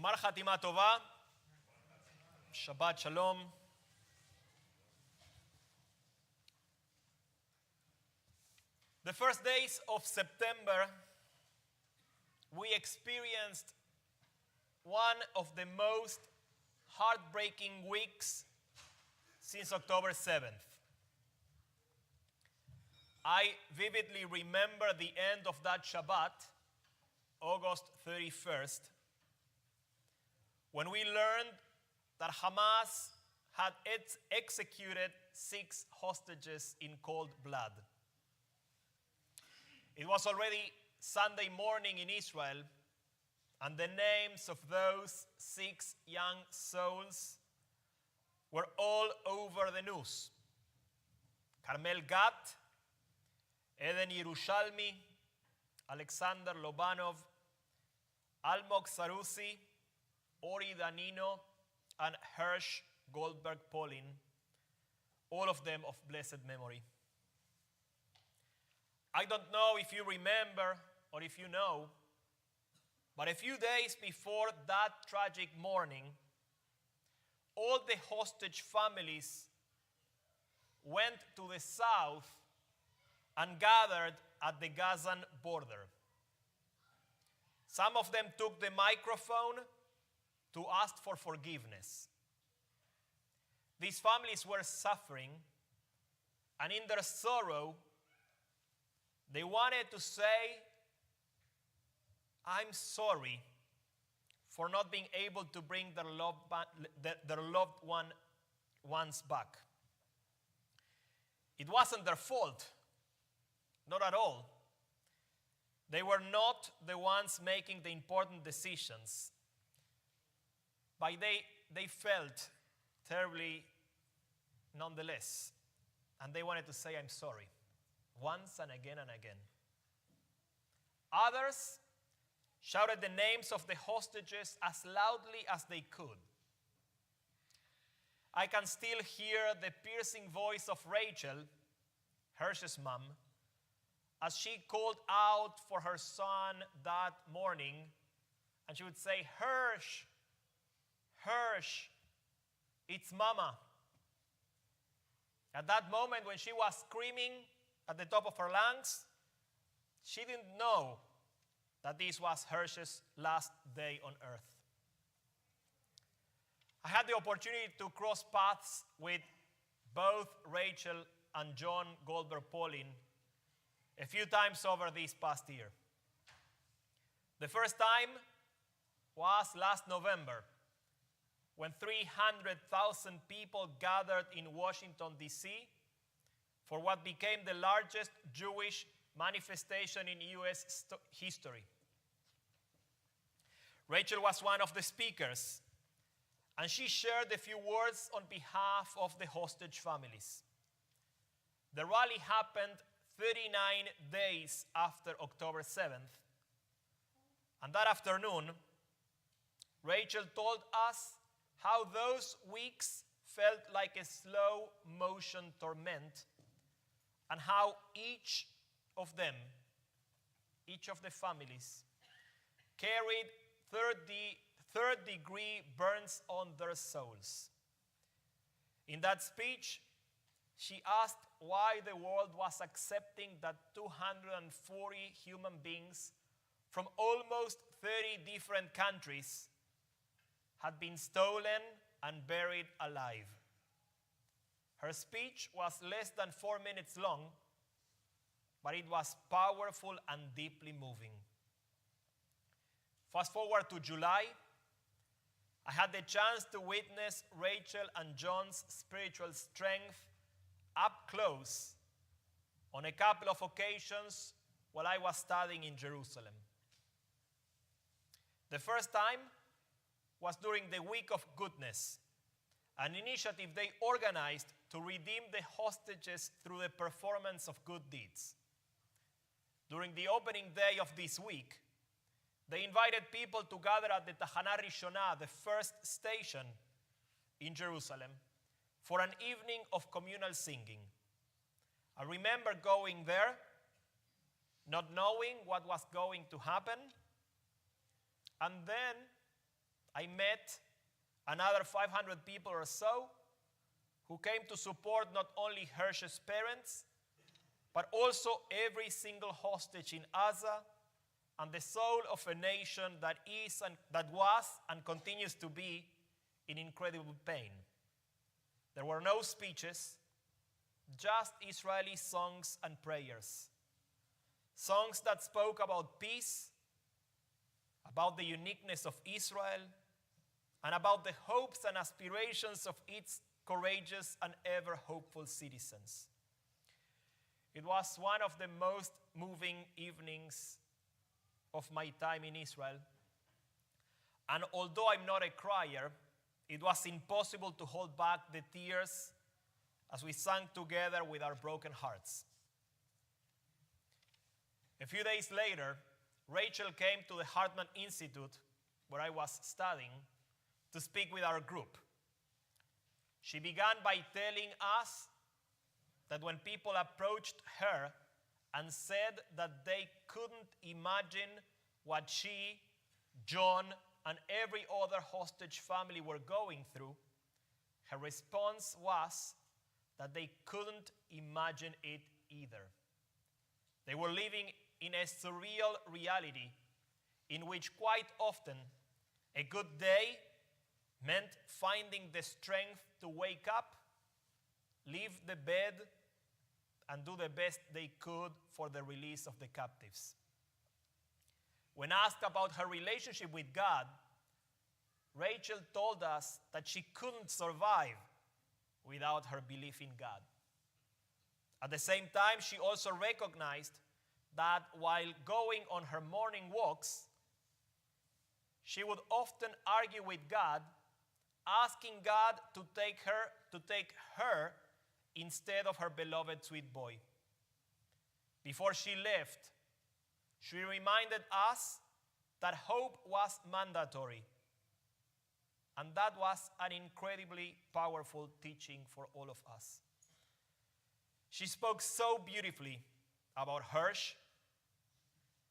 Gmar Hatima Tova, Shabbat Shalom. The first days of September, we experienced one of the most heartbreaking weeks since October 7th. I vividly remember the end of that Shabbat, August 31st, when we learned that Hamas had executed 6 hostages in cold blood. It was already Sunday morning in Israel, and the names of those 6 young souls were all over the news. Carmel Gat, Eden Yerushalmi, Alexander Lobanov, Almog Sarusi, Ori Danino, and Hirsch Goldberg Polin, all of them of blessed memory. I don't know if you remember or if you know, but a few days before that tragic morning, all the hostage families went to the south and gathered at the Gazan border. Some of them took the microphone to ask for forgiveness. These families were suffering, and in their sorrow, they wanted to say, I'm sorry for not being able to bring their loved ones back. It wasn't their fault, not at all. They were not the ones making the important decisions, but they felt terribly nonetheless, and they wanted to say, I'm sorry, once and again and again. Others shouted the names of the hostages as loudly as they could. I can still hear the piercing voice of Rachel, Hirsch's mom, as she called out for her son that morning, and she would say, Hirsch, Hirsch, it's Mama. At that moment when she was screaming at the top of her lungs, she didn't know that this was Hirsch's last day on earth. I had the opportunity to cross paths with both Rachel and John Goldberg Polin a few times over this past year. The first time was last November, when 300,000 people gathered in Washington, D.C. for what became the largest Jewish manifestation in U.S. history. Rachel was one of the speakers, and she shared a few words on behalf of the hostage families. The rally happened 39 days after October 7th, and that afternoon, Rachel told us how those weeks felt like a slow-motion torment, and how each of the families, carried third-degree burns on their souls. In that speech, she asked why the world was accepting that 240 human beings from almost 30 different countries had been stolen and buried alive. Her speech was less than 4 minutes long, but it was powerful and deeply moving. Fast forward to July, I had the chance to witness Rachel and John's spiritual strength up close on a couple of occasions while I was studying in Jerusalem. The first time was during the Week of Goodness, an initiative they organized to redeem the hostages through the performance of good deeds. During the opening day of this week, they invited people to gather at the Tahana Rishonah, the first station in Jerusalem, for an evening of communal singing. I remember going there, not knowing what was going to happen, and then I met another 500 people or so who came to support not only Hirsch's parents, but also every single hostage in Gaza and the soul of a nation that was and continues to be in incredible pain. There were no speeches, just Israeli songs and prayers. Songs that spoke about peace, about the uniqueness of Israel, and about the hopes and aspirations of its courageous and ever hopeful citizens. It was one of the most moving evenings of my time in Israel. And although I'm not a crier, it was impossible to hold back the tears as we sang together with our broken hearts. A few days later, Rachel came to the Hartman Institute, where I was studying, to speak with our group. She began by telling us that when people approached her and said that they couldn't imagine what she, John, and every other hostage family were going through, her response was that they couldn't imagine it either. They were living in a surreal reality in which quite often a good day meant finding the strength to wake up, leave the bed, and do the best they could for the release of the captives. When asked about her relationship with God, Rachel told us that she couldn't survive without her belief in God. At the same time, she also recognized that while going on her morning walks, she would often argue with God, asking God to take her instead of her beloved sweet boy. Before she left, she reminded us that hope was mandatory. And that was an incredibly powerful teaching for all of us. She spoke so beautifully about Hirsch,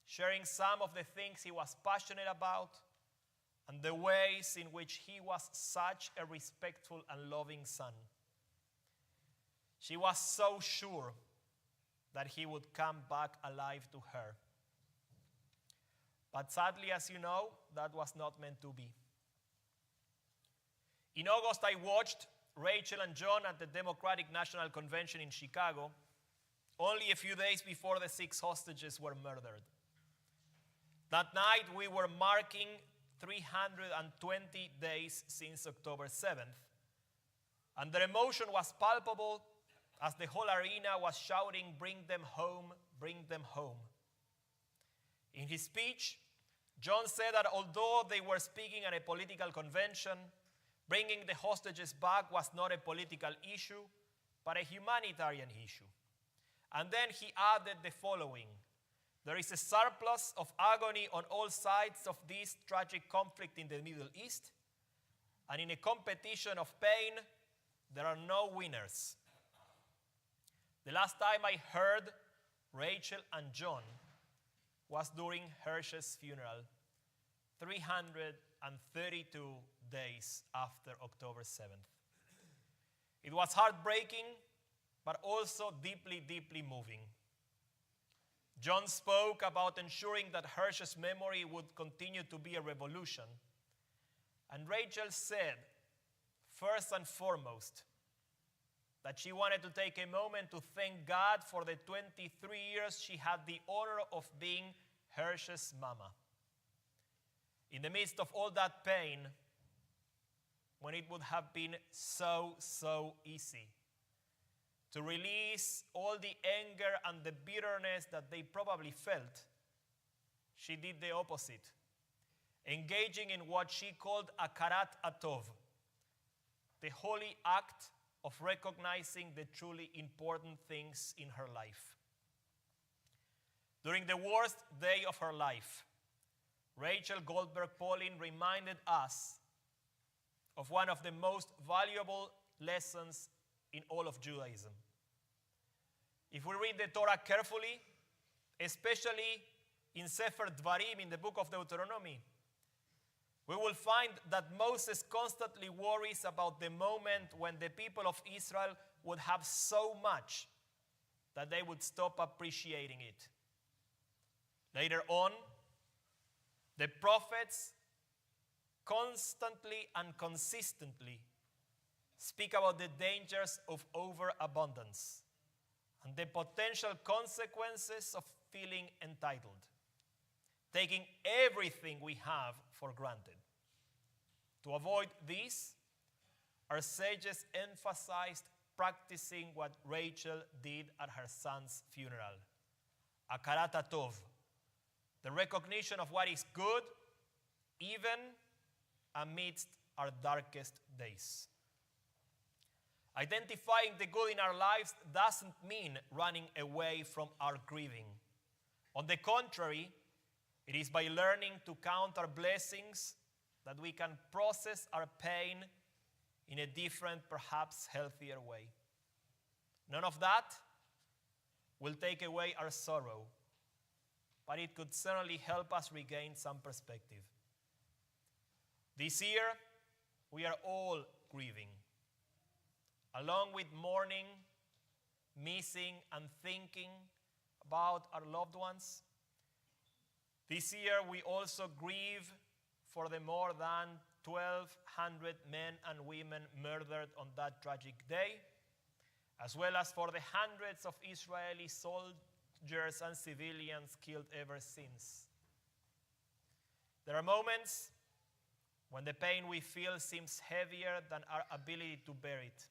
sharing some of the things he was passionate about and the ways in which he was such a respectful and loving son. She was so sure that he would come back alive to her. But sadly, as you know, that was not meant to be. In August, I watched Rachel and John at the Democratic National Convention in Chicago, only a few days before the 6 hostages were murdered. That night, we were marking 320 days since October 7th, and their emotion was palpable as the whole arena was shouting, "Bring them home, bring them home." In his speech, John said that although they were speaking at a political convention, bringing the hostages back was not a political issue, but a humanitarian issue. And then he added the following: there is a surplus of agony on all sides of this tragic conflict in the Middle East, and in a competition of pain, there are no winners. The last time I heard Rachel and John was during Hirsch's funeral, 332 days after October 7th. It was heartbreaking, but also deeply, deeply moving. John spoke about ensuring that Hirsch's memory would continue to be a revolution. And Rachel said, first and foremost, that she wanted to take a moment to thank God for the 23 years she had the honor of being Hirsch's mama. In the midst of all that pain, when it would have been so easy to release all the anger and the bitterness that they probably felt, she did the opposite, engaging in what she called akarat atov, the holy act of recognizing the truly important things in her life. During the worst day of her life, Rachel Goldberg-Polin reminded us of one of the most valuable lessons in all of Judaism. If we read the Torah carefully, especially in Sefer Dvarim, in the book of Deuteronomy, we will find that Moses constantly worries about the moment when the people of Israel would have so much that they would stop appreciating it. Later on, the prophets constantly and consistently speak about the dangers of overabundance and the potential consequences of feeling entitled, taking everything we have for granted. To avoid this, our sages emphasized practicing what Rachel did at her son's funeral, akarat hatov, the recognition of what is good even amidst our darkest days. Identifying the good in our lives doesn't mean running away from our grieving. On the contrary, it is by learning to count our blessings that we can process our pain in a different, perhaps healthier way. None of that will take away our sorrow, but it could certainly help us regain some perspective. This year, we are all grieving. Along with mourning, missing, and thinking about our loved ones, this year we also grieve for the more than 1,200 men and women murdered on that tragic day, as well as for the hundreds of Israeli soldiers and civilians killed ever since. There are moments when the pain we feel seems heavier than our ability to bear it.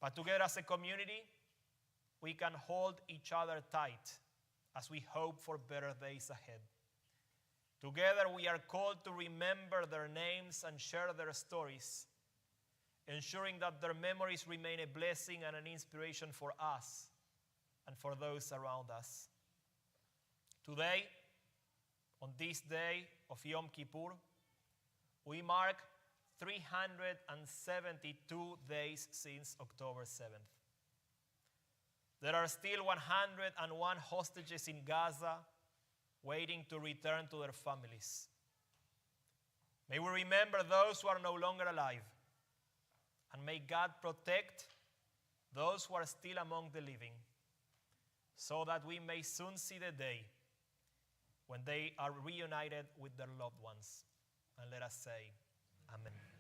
But together as a community, we can hold each other tight as we hope for better days ahead. Together, we are called to remember their names and share their stories, ensuring that their memories remain a blessing and an inspiration for us and for those around us. Today, on this day of Yom Kippur, we mark 372 days since October 7th. There are still 101 hostages in Gaza waiting to return to their families. May we remember those who are no longer alive, and may God protect those who are still among the living, so that we may soon see the day when they are reunited with their loved ones. And let us say, Amen.